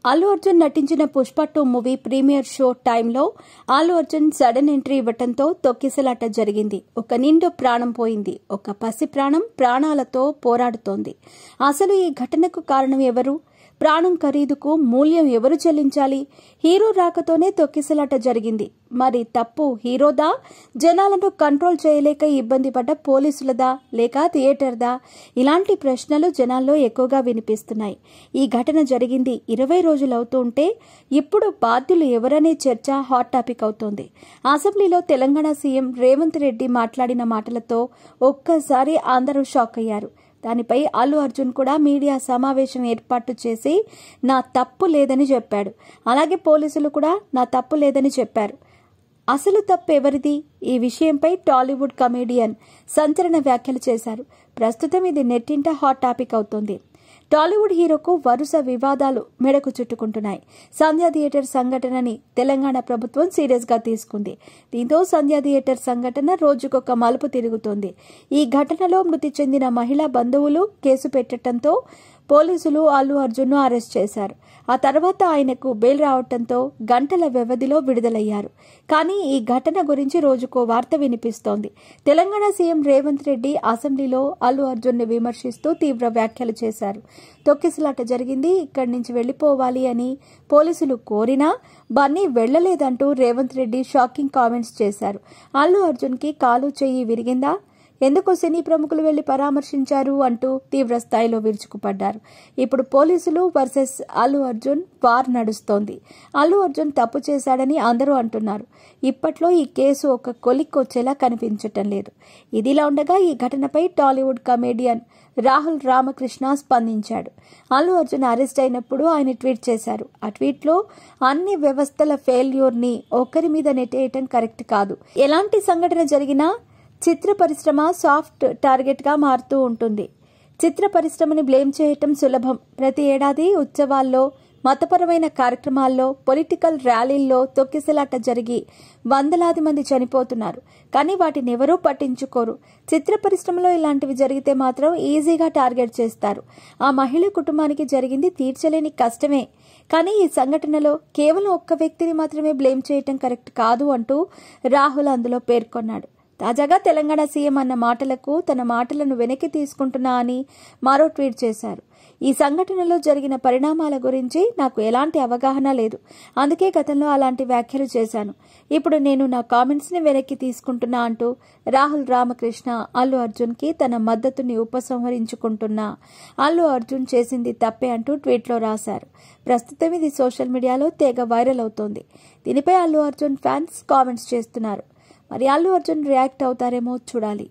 అల్లు అర్జున్ నటించిన Pushpa 2 movie premiere show టైంలో Allu Arjun sudden entry ఇవ్వటంతో తొక్కిసలాట జరిగింది. ఒక నిండు ప్రాణం పోయింది. ఒక పసి ప్రాణం ప్రాణాలతో పోరాడుతోంది. అసలు ఈ ఘటనకు కారణం ఎవరు? ప్రాణం ఖరీదుకు మూల్యం ఎవరు చెల్లించాలి? హీరో రాకతోనే తొక్కిసలాట జరిగింది. మరి తప్పు హీరోదా? జనాలను కంట్రోల్ చేయలేక ఇబ్బంది పడ్డ పోలీసులదా లేక థియేటర్దా? ఇలాంటి ప్రశ్నలు జనాల్లో ఎక్కువగా వినిపిస్తున్నాయి. ఈ ఘటన జరిగింది 20 రోజులవుతూ ఉంటే ఇప్పుడు బాధ్యులు ఎవరనే చర్చ హాట్ టాపిక్ అవుతోంది. అసెంబ్లీలో తెలంగాణ సీఎం రేవంత్ రెడ్డి మాట్లాడిన మాటలతో ఒక్కసారి అందరూ షాక్ అయ్యారు. దానిపై అల్లు అర్జున్ కూడా మీడియా సమావేశం ఏర్పాటు చేసి నా తప్పు లేదని చెప్పాడు. అలాగే పోలీసులు కూడా నా తప్పు లేదని చెప్పారు. అసలు తప్పు ఎవరిది? ఈ విషయంపై టాలీవుడ్ కమెడియన్ సంచలన వ్యాఖ్యలు చేశారు. ప్రస్తుతం ఇది నెట్టింట హాట్ టాపిక్ అవుతోంది. టాలీవుడ్ హీరోకు వరుస వివాదాలు మెడకు చుట్టుకుంటున్నాయి. సంధ్యా థియేటర్ సంఘటనని తెలంగాణ ప్రభుత్వం సీరియస్ గా తీసుకుంది. దీంతో సంధ్యా థియేటర్ సంఘటన రోజుకొక మలుపు తిరుగుతోంది. ఈ ఘటనలో మృతి చెందిన మహిళా బంధువులు కేసు పెట్టడంతో పోలీసులు అల్లు అర్జున్ను అరెస్ట్ చేశారు. ఆ తర్వాత ఆయనకు బెయిల్ రావడంతో గంటల వ్యవధిలో విడుదలయ్యారు. కానీ ఈ ఘటన గురించి రోజుకో వార్త వినిపిస్తోంది. తెలంగాణ సీఎం రేవంత్ రెడ్డి అసెంబ్లీలో అల్లు అర్జున్ని విమర్శిస్తూ తీవ్ర వ్యాఖ్యలు చేశారు. తొక్కిసలాట జరిగింది, ఇక్కడి నుంచి వెళ్లిపోవాలి అని పోలీసులు కోరినా బన్నీ వెళ్లలేదంటూ రేవంత్ రెడ్డి షాకింగ్ కామెంట్స్ చేశారు. అల్లు అర్జున్కి కాలు చెయ్యి విరిగిందా? ఎందుకు సినీ ప్రముఖులు వెళ్లి పరామర్శించారు అంటూ తీవ్ర స్థాయిలో విరుచుకుపడ్డారు. ఇప్పుడు పోలీసులు వర్సెస్ అల్లు అర్జున్ వార్ నడుస్తోంది. అల్లు అర్జున్ తప్పు చేశాడని అందరూ అంటున్నారు. ఇప్పట్లో ఈ కేసు ఒక కొలిక్కొచ్చేలా కనిపించటం లేదు. ఇదిలా ఉండగా ఈ ఘటనపై టాలీవుడ్ కమెడియన్ రాహుల్ రామకృష్ణ స్పందించాడు. అల్లు అర్జున్ అరెస్ట్ అయినప్పుడు ఆయన ట్వీట్ చేశారు. ఆ ట్వీట్లో అన్ని వ్యవస్థల ఫెయిల్యూర్ని ఒక్కరి మీద నెట్టేయటం కరెక్ట్ కాదు. ఎలాంటి సంఘటన జరిగినా చిత్ర పరిశ్రమ సాఫ్ట్ టార్గెట్ గా మారుతూ ఉంటుంది. చిత్ర పరిశ్రమని బ్లేమ్ చేయటం సులభం. ప్రతి ఏడాది ఉత్సవాల్లో, మతపరమైన కార్యక్రమాల్లో, పొలిటికల్ ర్యాలీల్లో తొక్కిసలాట జరిగి వందలాది మంది చనిపోతున్నారు. కానీ వాటిని ఎవరూ పట్టించుకోరు. చిత్ర పరిశ్రమలో ఇలాంటివి జరిగితే మాత్రం ఈజీగా టార్గెట్ చేస్తారు. ఆ మహిళ కుటుంబానికి జరిగింది తీర్చలేని కష్టమే. కానీ ఈ సంఘటనలో కేవలం ఒక్క వ్యక్తిని మాత్రమే బ్లేమ్ చేయటం కరెక్ట్ కాదు అంటూ రాహుల్ అందులో పేర్కొన్నాడు. తాజాగా తెలంగాణ సీఎం అన్న మాటలకు తన మాటలను వెనక్కి తీసుకుంటున్నా అని మరో ట్వీట్ చేశారు. ఈ సంఘటనలో జరిగిన పరిణామాల గురించి నాకు ఎలాంటి అవగాహన లేదు. అందుకే గతంలో అలాంటి వ్యాఖ్యలు చేశాను. ఇప్పుడు నేను నా కామెంట్స్ ని వెనక్కి తీసుకుంటున్నా అంటూ రాహుల్ రామకృష్ణ అల్లు అర్జున్ కి తన మద్దతుని ఉపసంహరించుకుంటున్నా. అల్లు అర్జున్ చేసింది తప్పే అంటూ ట్వీట్లో రాశారు. ప్రస్తుతం ఇది సోషల్ మీడియాలో తెగ వైరల్ అవుతోంది. దీనిపై అల్లు అర్జున్ ఫ్యాన్స్ కామెంట్స్ చేస్తున్నారు. మరి అల్లు అర్జున్ రియాక్ట్ అవుతారేమో చూడాలి.